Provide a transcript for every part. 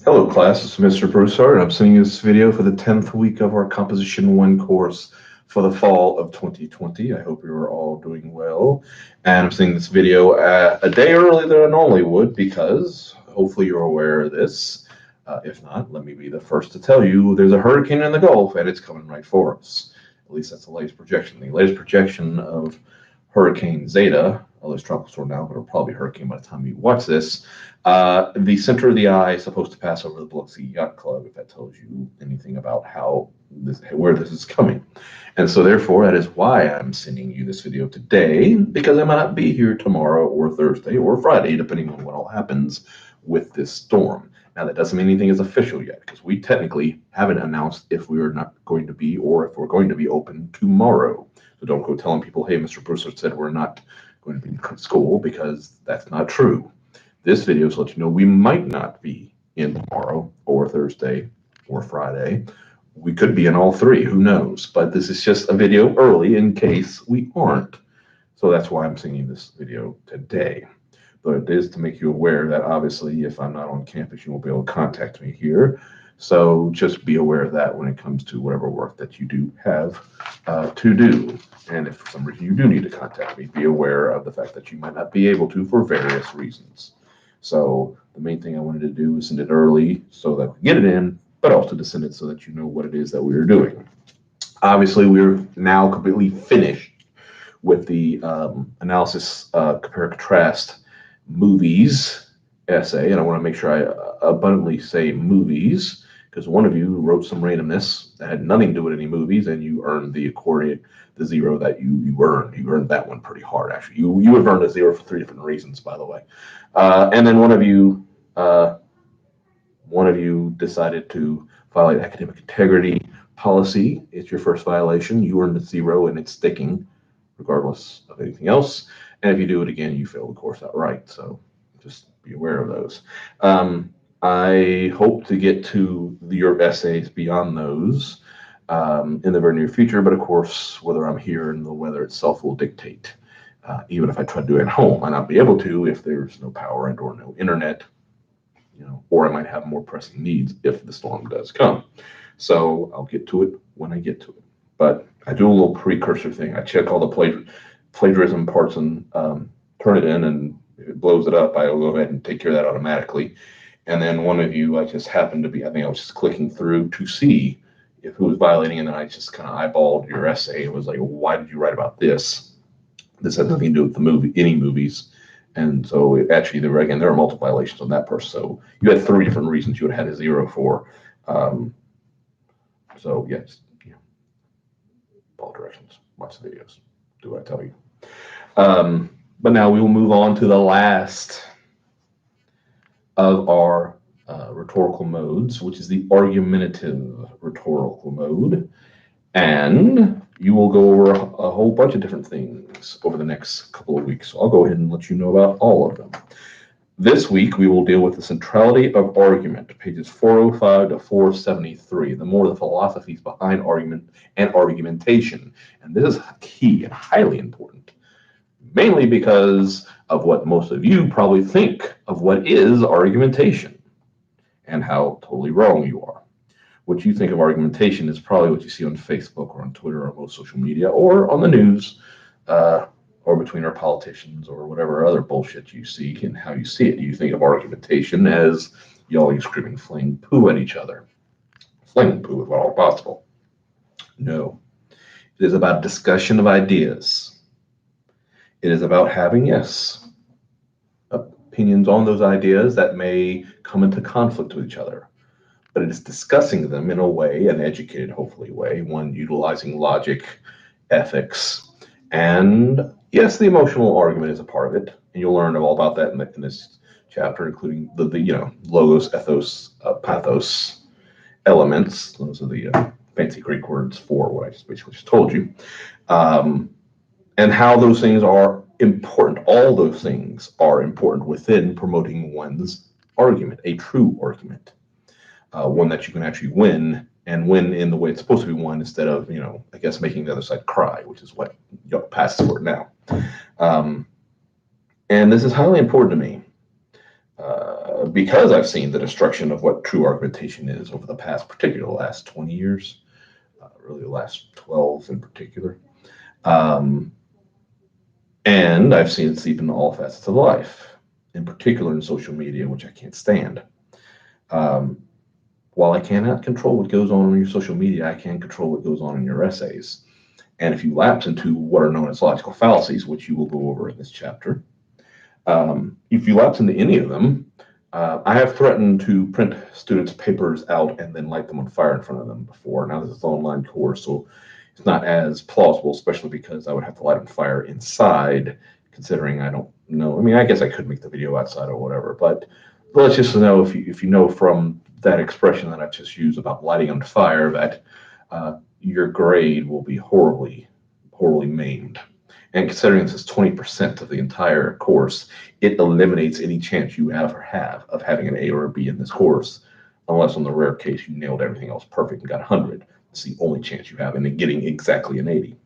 Hello class, it's Mr. Broussard, and I'm sending you this video for the 10th week of our Composition 1 course for the fall of 2020. I hope you're all doing well. And I'm sending this video a day early than I normally would because hopefully you're aware of this. If not, let me be the first to tell you there's a hurricane in the Gulf and it's coming right for us. At least that's the latest projection. The latest projection of Hurricane Zeta, although it's tropical storm now, but it'll probably be hurricane by the time you watch this. The center of the eye is supposed to pass over the Biloxi Yacht Club, if that tells you anything about where this is coming. And so therefore, that is why I'm sending you this video today, because I might not be here tomorrow or Thursday or Friday, depending on what all happens with this storm. Now, that doesn't mean anything is official yet, because we technically haven't announced if we are not going to be or if we're going to be open tomorrow. So don't go telling people, hey, Mr. Broussard said we're not going to be in school, because that's not true. This video is to let you know we might not be in tomorrow or Thursday or Friday. We could be in all three, who knows? But this is just a video early in case we aren't. So that's why I'm sending this video today. But it is to make you aware that obviously if I'm not on campus, you won't be able to contact me here. So just be aware of that when it comes to whatever work that you do have to do. And if for some reason you do need to contact me, be aware of the fact that you might not be able to for various reasons. So the main thing I wanted to do is send it early so that we get it in, but also to send it so that you know what it is that we are doing. Obviously, we're now completely finished with the analysis, compare, contrast movies essay, and I want to make sure I abundantly say movies, because one of you wrote some randomness that had nothing to do with any movies, and you earned the zero that you earned. You earned that one pretty hard, actually. You would have earned a zero for 3 different reasons, by the way. And then one of you decided to violate academic integrity policy. It's your first violation. You earned a zero, and it's sticking, regardless of anything else. And if you do it again, you fail the course outright. So just be aware of those. I hope to get to your essays beyond those in the very near future, but of course, whether I'm here and the weather itself will dictate. Even if I try to do it at home, I might not be able to if there's no power and or no internet, or I might have more pressing needs if the storm does come. So I'll get to it when I get to it. But I do a little precursor thing. I check all the plagiarism parts and turn it in, and if it blows it up, I'll go ahead and take care of that automatically. And then one of you, I just happened to be, I think I was just clicking through to see if who was violating, and then I just kind of eyeballed your essay and was like, why did you write about this? This had nothing to do with the movie, any movies. And so actually, there are multiple violations on that person. So you had 3 different reasons you would have had a zero for. So yes, follow directions, watch the videos, do what I tell you. But now we will move on to the last of our rhetorical modes, which is the argumentative rhetorical mode. And you will go over a whole bunch of different things over the next couple of weeks. So I'll go ahead and let you know about all of them. This week, we will deal with the centrality of argument, pages 405 to 473, the philosophies behind argument and argumentation. And this is key and highly important, mainly because of what most of you probably think of what is argumentation and how totally wrong you are. What you think of argumentation is probably what you see on Facebook or on Twitter or most social media or on the news, or between our politicians or whatever other bullshit you see and how you see it. You think of argumentation as yelling, screaming, flinging poo at each other. Flinging poo if at all possible. No. It is about discussion of ideas. It is about having, yes, opinions on those ideas that may come into conflict with each other. But it is discussing them in a way, an educated, hopefully, way, one utilizing logic, ethics, and yes, the emotional argument is a part of it, and you'll learn all about that in this chapter, including the logos, ethos, pathos elements. Those are the fancy Greek words for what I basically just told you, and how those things are important. All those things are important within promoting one's argument, a true argument. One that you can actually win, and win in the way it's supposed to be won, instead of, I guess, making the other side cry, which is what passes for now. And this is highly important to me because I've seen the destruction of what true argumentation is over the past, particularly the last 20 years, really the last 12 in particular. And I've seen it seep into all facets of life, in particular in social media, which I can't stand. While I cannot control what goes on your social media, I can control what goes on in your essays. And if you lapse into what are known as logical fallacies, which you will go over in this chapter, if you lapse into any of them, I have threatened to print students' papers out and then light them on fire in front of them before. Now, this is an online course, so it's not as plausible, especially because I would have to light on fire inside, considering I don't know. I mean, I guess I could make the video outside or whatever, but let's just know if you know from that expression that I just used about lighting on fire that your grade will be horribly, horribly maimed. And considering this is 20% of the entire course, it eliminates any chance you ever have of having an A or a B in this course, unless on the rare case you nailed everything else perfect and got 100. It's the only chance you have in getting exactly an 80.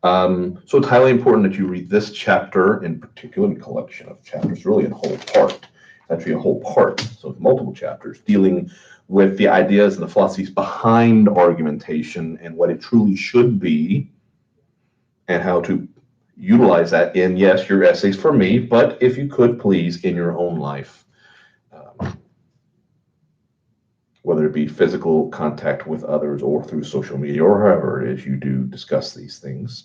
So it's highly important that you read this chapter in particular, and collection of chapters, really a whole part. Actually, a whole part, so it's multiple chapters, dealing with the ideas and the philosophies behind argumentation and what it truly should be, and how to utilize that in, yes, your essays for me, but if you could, please, in your own life, whether it be physical contact with others or through social media or however it is you do discuss these things.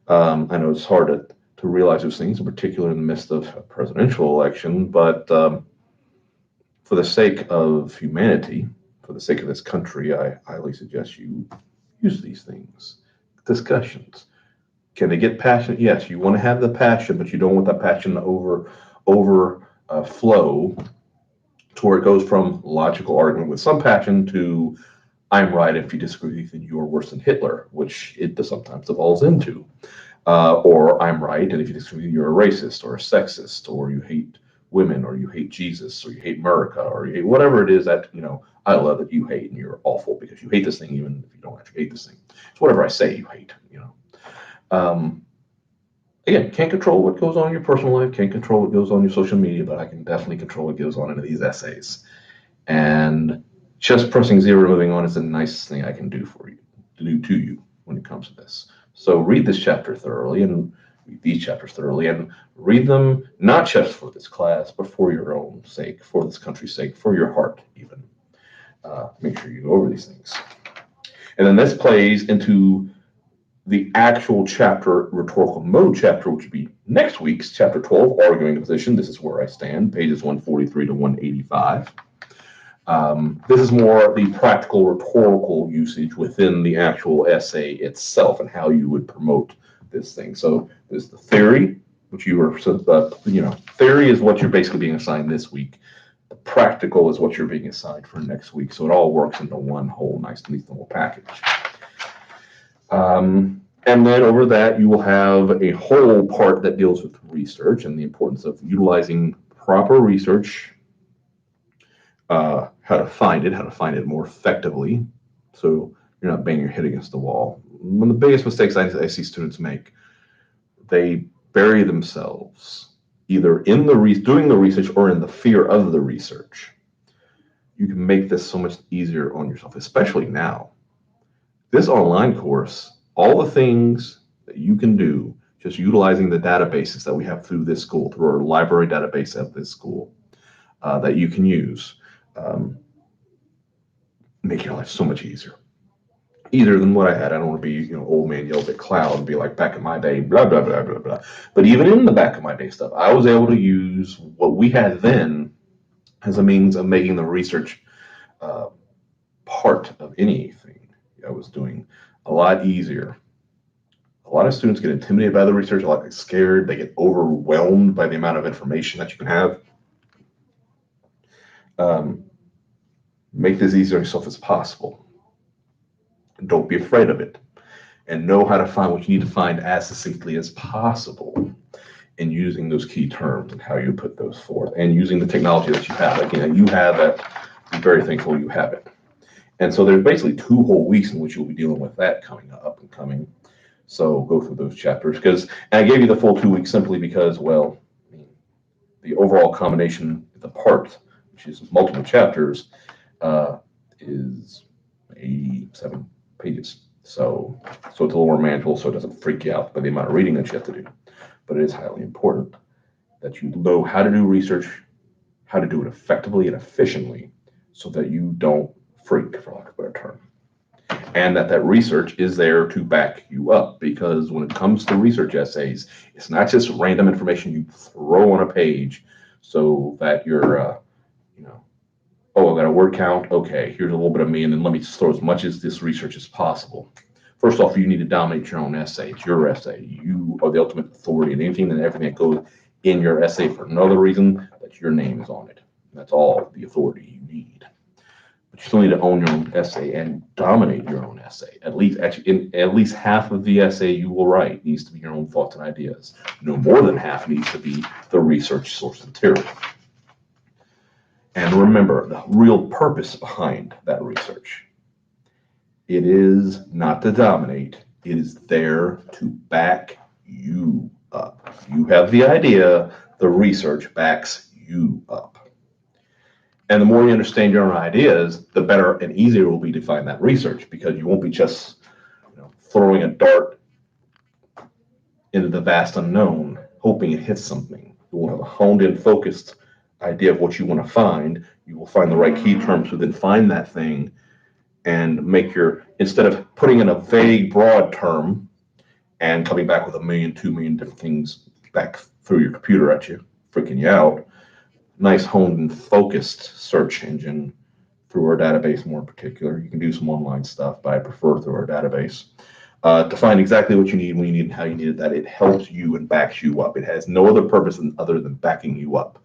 I know it's hard to realize those things, in particular in the midst of a presidential election, but for the sake of humanity, for the sake of this country, I highly suggest you use these things, discussions. Can they get passionate? Yes, you want to have the passion, but you don't want that passion to overflow to where it goes from logical argument with some passion to I'm right, if you disagree with me, then you're worse than Hitler, which it sometimes evolves into. Or I'm right, and if you disagree with me, you're a racist or a sexist, or you hate women, or you hate Jesus, or you hate America, or you hate whatever it is that, I love that you hate and you're awful because you hate this thing, even if you don't actually hate this thing. It's whatever I say you hate, Again, can't control what goes on in your personal life, can't control what goes on in your social media, but I can definitely control what goes on in these essays. And just pressing zero, moving on is the nicest thing I can do for you, to you when it comes to this. So read this chapter thoroughly and read these chapters thoroughly and read them not just for this class, but for your own sake, for this country's sake, for your heart even. Make sure you go over these things. And then this plays into the actual chapter, rhetorical mode chapter, which would be next week's chapter 12, arguing position. This is where I stand, pages 143 to 185. This is more the practical rhetorical usage within the actual essay itself and how you would promote this thing. So there's the theory, which theory is what you're basically being assigned this week. The practical is what you're being assigned for next week. So it all works into one whole nice, neat little package. And then over that, you will have a whole part that deals with research and the importance of utilizing proper research, how to find it more effectively, so you're not banging your head against the wall. One of the biggest mistakes I see students make, they bury themselves either in doing the research or in the fear of the research. You can make this so much easier on yourself, especially now. This online course, all the things that you can do, just utilizing the databases that we have through this school, through our library database at this school, that you can use, make your life so much easier. Easier than what I had. I don't want to be, old man yells at cloud and be like back in my day, blah, blah, blah, blah, blah. But even in the back of my day stuff, I was able to use what we had then as a means of making the research part of anything I was doing a lot easier. A lot of students get intimidated by the research, a lot get scared, they get overwhelmed by the amount of information that you can have. Make this as easy on yourself as possible. Don't be afraid of it. And know how to find what you need to find as succinctly as possible in using those key terms and how you put those forth and using the technology that you have. Again, you have it. I'm very thankful you have it. And so there's basically 2 whole weeks in which you'll be dealing with that coming up and coming. So go through those chapters and I gave you the full 2 weeks simply because, the overall combination, the part, which is multiple chapters, is 87 pages. So it's a little more manageable, so it doesn't freak you out by the amount of reading that you have to do. But it is highly important that you know how to do research, how to do it effectively and efficiently, so that you don't freak, for lack of a better term. And that research is there to back you up, because when it comes to research essays, it's not just random information you throw on a page so that you're, oh, I got a word count. Okay, here's a little bit of me, and then let me just throw as much as this research as possible. First off, you need to dominate your own essay. It's your essay. You are the ultimate authority, and anything and everything that goes in your essay for no other reason that your name is on it. That's all the authority you need. But you still need to own your own essay and dominate your own essay. At least half of the essay you will write needs to be your own thoughts and ideas. No more than half needs to be the research source material. And remember the real purpose behind that research. It is not to dominate. It is there to back you up. You have the idea, the research backs you up. And the more you understand your own ideas, the better and easier it will be to find that research, because you won't be just throwing a dart into the vast unknown, hoping it hits something. You will have a honed in, focused idea of what you want to find. You will find the right key terms to then find that thing and instead of putting in a vague, broad term and coming back with 1 million, 2 million different things back through your computer at you, freaking you out. Nice honed and focused search engine through our database more in particular. You can do some online stuff, but I prefer through our database. To find exactly what you need, when you need, and how you need it, that it helps you and backs you up. It has no other purpose other than backing you up.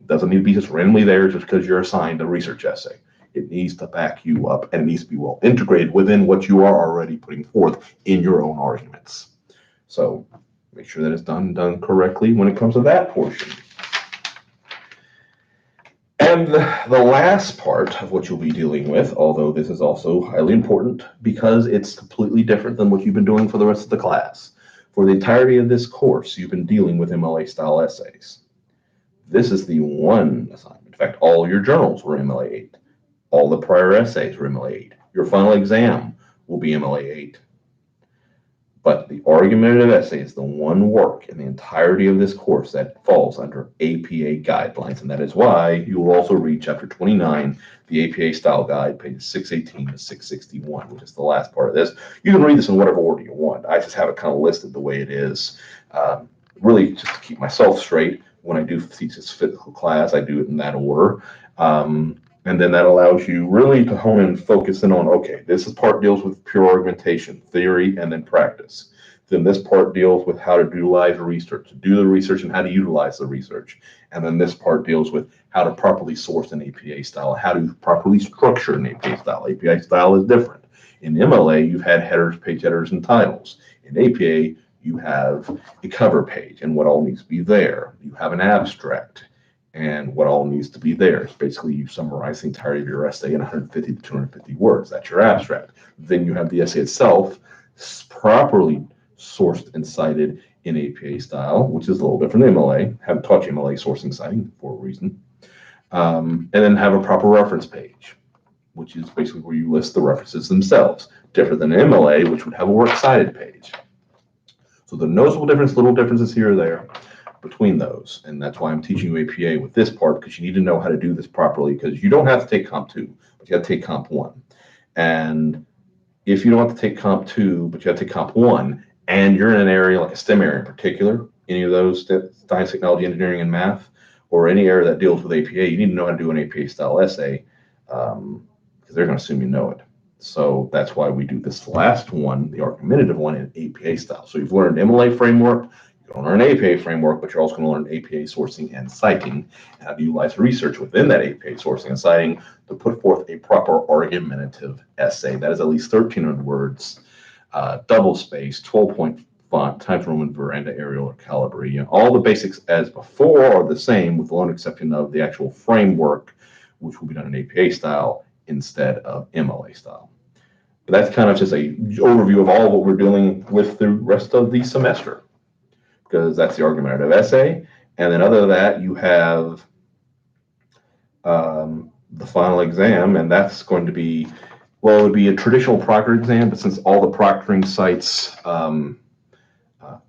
It doesn't need to be just randomly there just because you're assigned a research essay. It needs to back you up, and it needs to be well integrated within what you are already putting forth in your own arguments. So make sure that it's done correctly when it comes to that portion. And the last part of what you'll be dealing with, although this is also highly important because it's completely different than what you've been doing for the rest of the class. For the entirety of this course, you've been dealing with MLA-style essays. This is the one assignment. In fact, all your journals were MLA 8. All the prior essays were MLA 8. Your final exam will be MLA 8. But the argumentative essay is the one work in the entirety of this course that falls under APA guidelines, and that is why you will also read Chapter 29, the APA Style Guide, pages 618 to 661, which is the last part of this. You can read this in whatever order you want. I just have it kind of listed the way it is, really just to keep myself straight. When I do teach this physical class, I do it in that order. And then that allows you really to hone and focus in on, okay, this part deals with pure argumentation, theory, and then practice. Then this part deals with how to utilize research, to do the research and how to utilize the research. And then this part deals with how to properly source an APA style, how to properly structure an APA style. APA style is different. In MLA, you've had headers, page headers, and titles. In APA, you have a cover page and what all needs to be there. You have an abstract and what all needs to be there. It's basically you summarize the entirety of your essay in 150 to 250 words. That's your abstract. Then you have the essay itself properly sourced and cited in APA style, which is a little different than MLA. Haven't taught you MLA sourcing citing for a reason. And then have a proper reference page, which is basically where you list the references themselves. Different than MLA, which would have a works cited page. So the noticeable difference, little differences here or there between those. And that's why I'm teaching you APA with this part, because you need to know how to do this properly, because you don't have to take Comp 2, but you got to take Comp 1. And if you don't have to take Comp 2, but you have to take Comp 1, and you're in an area like a STEM area in particular, any of those, science, technology, engineering, and math, or any area that deals with APA, you need to know how to do an APA style essay, because they're going to assume you know it. So that's why we do this last one, the argumentative one, in APA style. So you've learned MLA framework, you're going to learn APA framework, but you're also going to learn APA sourcing and citing, and how to utilize research within that APA sourcing and citing to put forth a proper argumentative essay. That is at least 1,300 words, double space, 12-point font, Times Roman, Veranda, Arial, or Calibri. All the basics as before are the same, with the one exception of the actual framework, which will be done in APA style instead of MLA style. But that's kind of just a overview of all what we're dealing with the rest of the semester, because that's the argumentative essay, And then other than that, you have the final exam, and that's going to be, well, it would be a traditional proctor exam, but since all the proctoring sites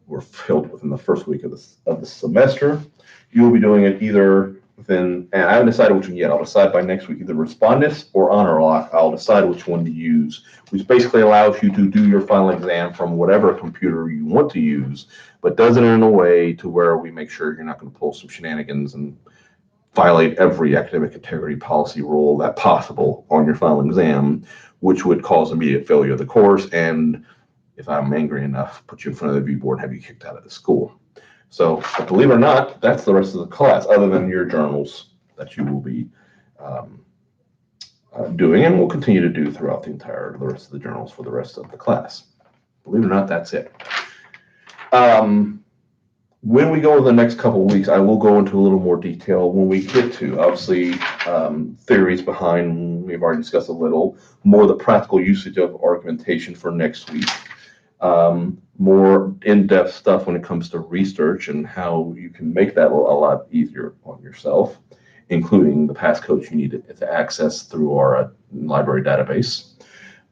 were filled within the first week of the semester, you will be doing it either within, and I haven't decided which one yet. I'll decide by next week, either Respondus or Honor Lock. I'll decide which one to use, which basically allows you to do your final exam from whatever computer you want to use, but does it in a way to where we make sure you're not going to pull some shenanigans and violate every academic integrity policy rule that possible on your final exam, which would cause immediate failure of the course, and if I'm angry enough, put you in front of the review board and have you kicked out of the school. So believe it or not, that's the rest of the class, other than your journals that you will be doing and will continue to do throughout the rest of the journals for the rest of the class. Believe it or not, that's it. When we go over the next couple of weeks, I will go into a little more detail when we get to, obviously, theories behind, we've already discussed a little, more the practical usage of argumentation for next week. More in-depth stuff when it comes to research and how you can make that a lot easier on yourself, including the passcodes you need to access through our library database.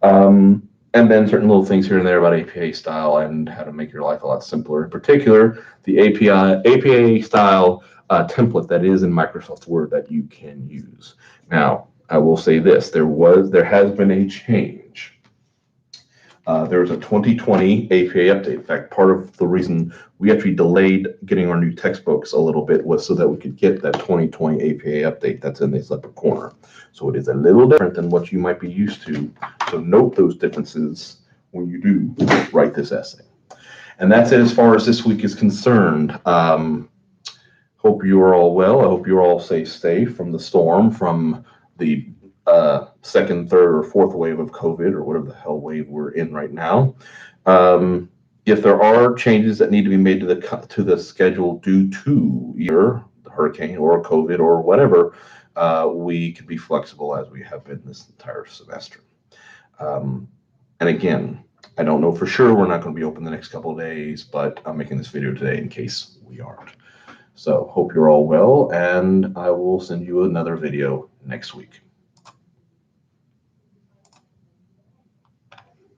And then certain little things here and there about APA style and how to make your life a lot simpler. In particular, the APA style template that is in Microsoft Word that you can use. Now, I will say this: there has been a change. There was a 2020 APA update. In fact, part of the reason we actually delayed getting our new textbooks a little bit was so that we could get that 2020 APA update that's in this upper corner. So it is a little different than what you might be used to. So note those differences when you do write this essay. And that's it as far as this week is concerned. Hope you are all well. I hope you're all safe from the storm, from the second, third, or fourth wave of COVID, or whatever the hell wave we're in right now. If there are changes that need to be made to the schedule due to either the hurricane or COVID or whatever, we can be flexible as we have been this entire semester. And again, I don't know for sure we're not going to be open the next couple of days, but I'm making this video today in case we aren't. So hope you're all well, and I will send you another video next week.